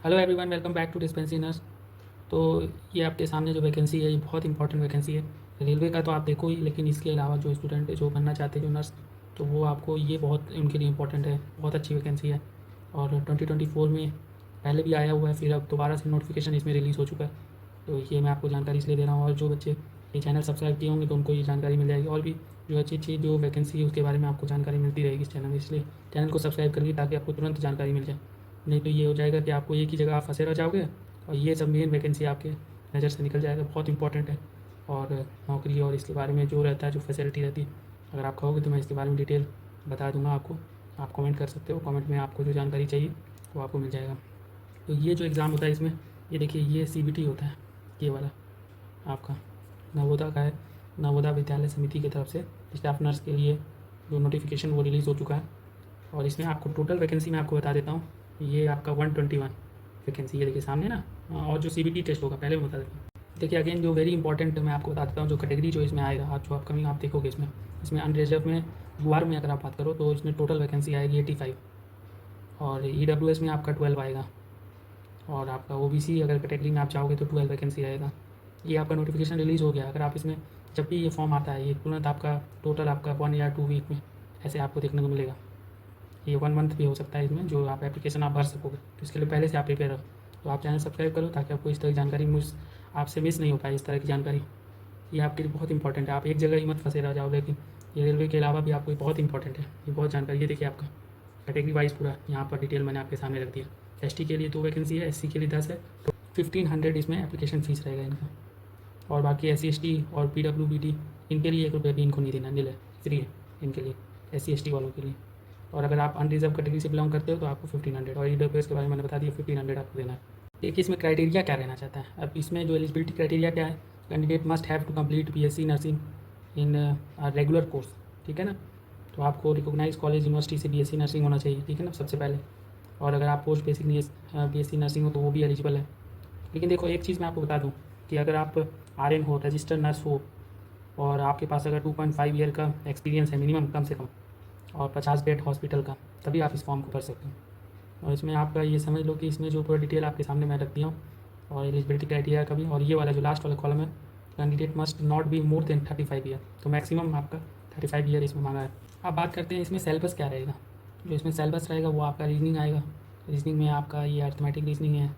Hello everyone, welcome back to dispensary nurse. तो ये आपके सामने जो वैकेंसी है ये बहुत इंपॉर्टेंट वैकेंसी है। रेलवे का तो आप देखो ही, लेकिन इसके अलावा जो स्टूडेंट जो बनना चाहते हैं जो नर्स, तो वो आपको ये बहुत उनके लिए इंपॉर्टेंट है। बहुत अच्छी वैकेंसी है और 2024 में पहले भी आया हुआ है, फिर अब दोबारा से नोटिफिकेशन इसमें रिलीज़ हो चुका है। तो ये मैं आपको जानकारी इसलिए दे रहा हूँ, और जो बच्चे ये चैनल सब्सक्राइब किए होंगे तो उनको ये जानकारी मिल जाएगी। और भी जो अच्छी अच्छी जो वैकेंसी है उसके बारे में आपको जानकारी मिलती रहेगी इस चैनल में, इसलिए चैनल को सब्सक्राइब करिए ताकि आपको तुरंत जानकारी मिल जाए। नहीं तो ये हो जाएगा कि आपको एक ही जगह आप फंसे रह जाओगे और ये सब मेन वैकेंसी आपके नज़र से निकल जाएगा। बहुत इंपॉर्टेंट है। और नौकरी और इसके बारे में जो रहता है, जो फैसिलिटी रहती है, अगर आप कहोगे तो मैं इसके बारे में डिटेल बता दूंगा आपको। आप कमेंट कर सकते हो, कमेंट में आपको जो जानकारी चाहिए वो आपको मिल जाएगा। तो ये जो एग्ज़ाम होता है इसमें, ये देखिए ये CBT होता है, ये वाला आपका नवोदय का है। नवोदय विद्यालय समिति की तरफ से स्टाफ नर्स के लिए जो नोटिफिकेशन वो रिलीज़ हो चुका है। और इसमें आपको टोटल वैकेंसी मैं आपको बता देता हूँ। ये आपका 121 वैकेंसी, ये देखिए सामने ना। और जो CBT टेस्ट होगा पहले मैं बता देता हूँ। देखिए अगेन जो वेरी इंपॉर्टेंट मैं आपको बता देता हूँ, जो कैटेगरी जो इसमें आएगा, आप जो अपकमिंग आप देखोगे इसमें इसमें अनरिजर्व में UR में अगर आप बात करो तो इसमें टोटल वैकेंसी आएगी 85। और EWS में आपका 12 आएगा। और आपका OBC अगर कैटेगरी में आप चाहोगे तो 12 वैकेंसी आएगा। ये आपका नोटिफिकेशन रिलीज़ हो गया। अगर आप इसमें जब भी ये फॉर्म आता है, ये तुरंत आपका टोटल आपका 1 या 2 वीक में ऐसे आपको देखने को मिलेगा। ये 1 मंथ भी हो सकता है इसमें, जो आप एप्लीकेशन आप भर सकोगे। तो इसके लिए पहले से आप प्रिपेयर रहो। तो आप चैनल सब्सक्राइब करो ताकि आपको इस तरह की जानकारी आपसे मिस नहीं हो पाए। इस तरह की जानकारी ये आपके लिए बहुत इंपॉर्टेंट है। आप एक जगह ही मत फंसे रह जाओ, लेकिन ये रेलवे के अलावा भी आपको बहुत इंपॉर्टेंट है। ये बहुत जानकारी, ये देखिए आपका कैटेगरी वाइज पूरा यहाँ पर डिटेल मैंने आपके सामने रख दिया। ST के लिए 2 वैकेंसी है, SC के लिए 10 है। तो 1500 इसमें एप्लीकेशन फ़ीस रहेगा इनका। और बाकी SC ST और PWBD इनके लिए 1 रुपये भी इनको नहीं देना, नील है, फ्री है इनके लिए, SC ST वालों के लिए। और अगर आप अनरिजर्व कैटेगरी से बिलोंग करते हो तो आपको 1500, और EWS के बारे में मैंने बता दिया, 1500 आपको देना है। देखिए इसमें क्राइटेरिया क्या रहना चाहता है। अब इसमें जो एलिजिबिलिटी क्राइटेरिया क्या है, candidate must have to complete BSc nursing in regular course, ठीक है ना। तो आपको रिकोगनाइज कॉलेज यूनिवर्सिटी से BSc नर्सिंग होना चाहिए, ठीक है ना, सबसे पहले। और अगर आप पोस्ट बेसिक BSc नर्सिंग हो तो वो भी एलिजिबल है। लेकिन देखो एक चीज़ मैं आपको बता दूँ कि अगर आप RN हो, रजिस्टर्ड नर्स हो, और आपके पास अगर 2.5 ईयर का एक्सपीरियंस है मिनिमम, कम से कम, और 50 बेड हॉस्पिटल का, तभी आप इस फॉर्म को भर सकते हो। और इसमें आपका ये समझ लो कि इसमें जो पूरा डिटेल आपके सामने मैं रख दिया हूँ, और एलिजिबिलिटी क्राइटेरिया का भी। और ये वाला जो लास्ट वाला कॉलम है, candidate must not be more than 35 year, तो मैक्सिमम आपका 35 ईयर इसमें मांगा है। अब बात करते हैं इसमें सिलेबस क्या रहेगा। जो इसमें सिलेबस रहेगा वो आपका रीजनिंग आएगा। रीजनिंग में आपका ये अर्थमेटिक रीजनिंग है,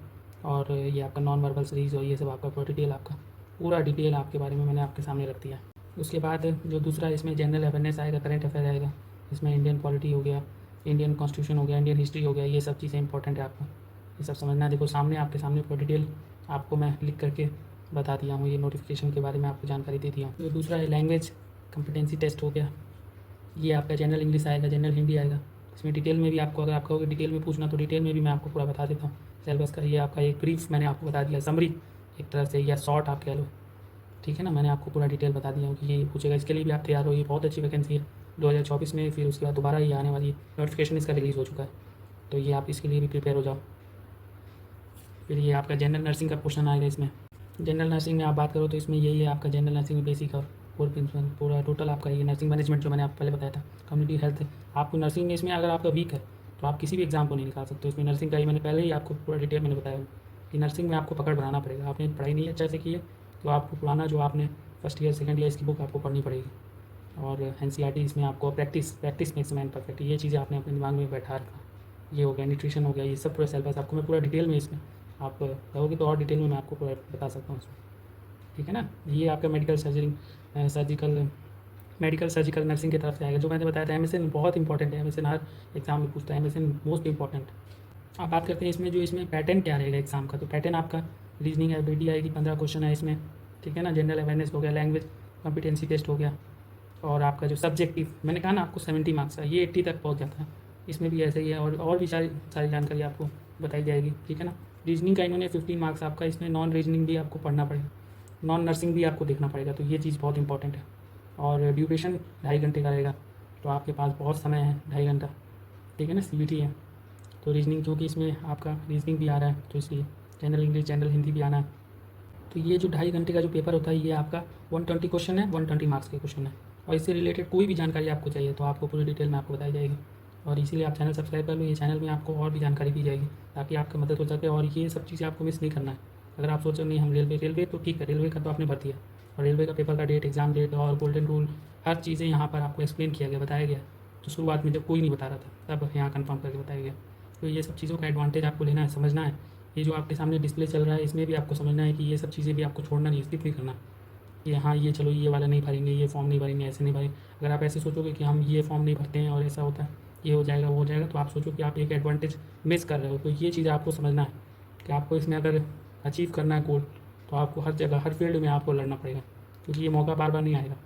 और ये आपका नॉन वर्बल सीरीज, और ये सब आपका पूरा डिटेल आपके बारे में मैंने आपके सामने रख दिया। उसके बाद जो दूसरा इसमें जनरल अवेयरनेस आएगा, करंट अफेयर आएगा। इसमें इंडियन पॉलिटी हो गया, इंडियन कॉन्स्टिट्यूशन हो गया, इंडियन हिस्ट्री हो गया, ये सब चीज़ें इंपॉर्टेंट है आपको, ये सब समझना है। देखो सामने आपके सामने पूरा डिटेल आपको मैं लिख करके बता दिया हूँ, ये नोटिफिकेशन के बारे में आपको जानकारी दे दिया हूँ। जो दूसरा है लैंग्वेज कम्पिटेंसी टेस्ट हो गया, ये आपका जनरल इंग्लिश आएगा, जनरल हिंदी आएगा। इसमें डिटेल में भी आपको, अगर आप कहोगे डिटेल में पूछना तो डिटेल में भी मैं आपको पूरा बता देता हूँ सिलेबस का। ये आपका एक ब्रीफ मैंने आपको बता दिया, समरी एक तरह से, या शॉर्ट आप कह लो, ठीक है ना। मैंने आपको पूरा डिटेल बता दिया हूँ कि ये पूछेगा, इसके लिए भी आप तैयार हो। ये बहुत अच्छी वैकेंसी है 2024 में, फिर उसके बाद दोबारा ये आने वाली नोटिफिकेशन इसका रिलीज़ हो चुका है, तो ये आप इसके लिए भी प्रिपेयर हो जाओ। फिर ये आपका जनरल नर्सिंग का क्वेश्चन आएगा इसमें। जनरल नर्सिंग में आप बात करो तो इसमें यही है आपका जनरल नर्सिंग में बेसिक और कोर प्रिंसिपल, पूरा टोटल आपका ये नर्सिंग मैनेजमेंट जो मैंने आपको पहले बताया था, कम्युनिटी हेल्थ। आपको नर्सिंग में इसमें अगर आपका वीक है तो आप किसी भी एग्जाम को नहीं निकाल सकते। इसमें नर्सिंग का ही मैंने पहले ही आपको पूरा डिटेल मैंने बताया कि नर्सिंग में आपको पकड़ बनाना पड़ेगा। आपने पढ़ाई नहीं अच्छे से की है तो आपको पुराना जो आपने फर्स्ट ईयर सेकंड ईयर इसकी बुक आपको पढ़नी पड़ेगी। और NCERT इसमें आपको प्रैक्टिस मेक्स मैन परफेक्ट, ये चीज़ें आपने अपने दिमाग में बैठा रखा। ये हो गया, न्यूट्रिशन हो गया, ये सब पूरा सिलेबस आपको मैं पूरा डिटेल में, इसमें आप कहोगे तो और डिटेल में मैं आपको पूरा बता सकता हूँ इसमें, ठीक है ना। ये आपका मेडिकल सर्जिकल नर्सिंग की तरफ से आएगा। जो मैंने बताया था MSN बहुत इंपॉर्टेंट है, MSN हर एग्जाम में पूछता है, MSN मोस्ट इंपॉर्टेंट। आप बात करते हैं इसमें जो इसमें पैटर्न क्या रहेगा एग्जाम का, तो पैटर्न आपका रीजनिंग एबिलिटी आएगी, 15 क्वेश्चन है इसमें, ठीक है ना। जनरल अवेयरनेस हो गया, लैंग्वेज कॉम्पिटेंसी टेस्ट हो गया, और आपका जो सब्जेक्टिव मैंने कहा ना आपको 70 मार्क्स है, ये 80 तक पहुंच जाता है। इसमें भी ऐसे ही है, और भी सारी सारी जानकारी आपको बताई जाएगी, ठीक है ना। रीजनिंग का इन्होंने 15 मार्क्स आपका, इसमें नॉन रीजनिंग भी आपको पढ़ना पड़ेगा, नॉन नर्सिंग भी आपको देखना पड़ेगा, तो ये चीज़ बहुत इंपॉर्टेंट है। और ड्यूरेशन 2.5 घंटे का रहेगा, तो आपके पास बहुत समय है, 2.5 घंटा, ठीक है ना। CBT है तो रीजनिंग, क्योंकि इसमें आपका रीजनिंग भी आ रहा है तो इसलिए जनरल इंग्लिश जनरल हिंदी भी आना है। तो ये जो 2.5 घंटे का जो पेपर होता है ये आपका 120 क्वेश्चन है, 120 मार्क्स के क्वेश्चन है। और इससे रिलेटेड कोई भी जानकारी आपको चाहिए तो आपको पूरी डिटेल में आपको बताई जाएगी। और इसीलिए आप चैनल सब्सक्राइब कर लो। ये चैनल में आपको और भी जानकारी दी जाएगी ताकि आपकी मदद हो सके, और ये सब चीज़ें आपको मिस नहीं करना है। अगर आप सोचो नहीं हम रेलवे तो ठीक है, रेलवे का तो आपने भर दिया, और रेलवे का पेपर का डेट, एग्ज़ाम डेट और गोल्डन रूल, हर चीज़ें यहाँ पर आपको एक्सप्लेन किया गया, बताया गया। तो शुरुआत में जब कोई नहीं बता रहा था, तब यहाँ कन्फर्म करके बताया गया। तो ये सब चीज़ों का एडवांटेज आपको लेना है, समझना है। ये जो आपके सामने डिस्प्ले चल रहा है, इसमें भी आपको समझना है कि ये सब चीज़ें भी आपको छोड़ना नहीं, स्किप नहीं करना कि हाँ ये चलो ये वाला नहीं भरेंगे, ये फॉर्म नहीं भरेंगे, ऐसे नहीं भरेंगे। अगर आप ऐसे सोचोगे कि हम ये फॉर्म नहीं भरते हैं और ऐसा होता है, ये हो जाएगा वो हो जाएगा, तो आप सोचो कि आप एक एडवांटेज मिस कर रहे हो। तो ये चीज़ आपको समझना है कि आपको इसमें अगर अचीव करना है गोल, तो आपको हर जगह हर फील्ड में आपको लड़ना पड़ेगा, क्योंकि ये मौका बार बार नहीं आएगा।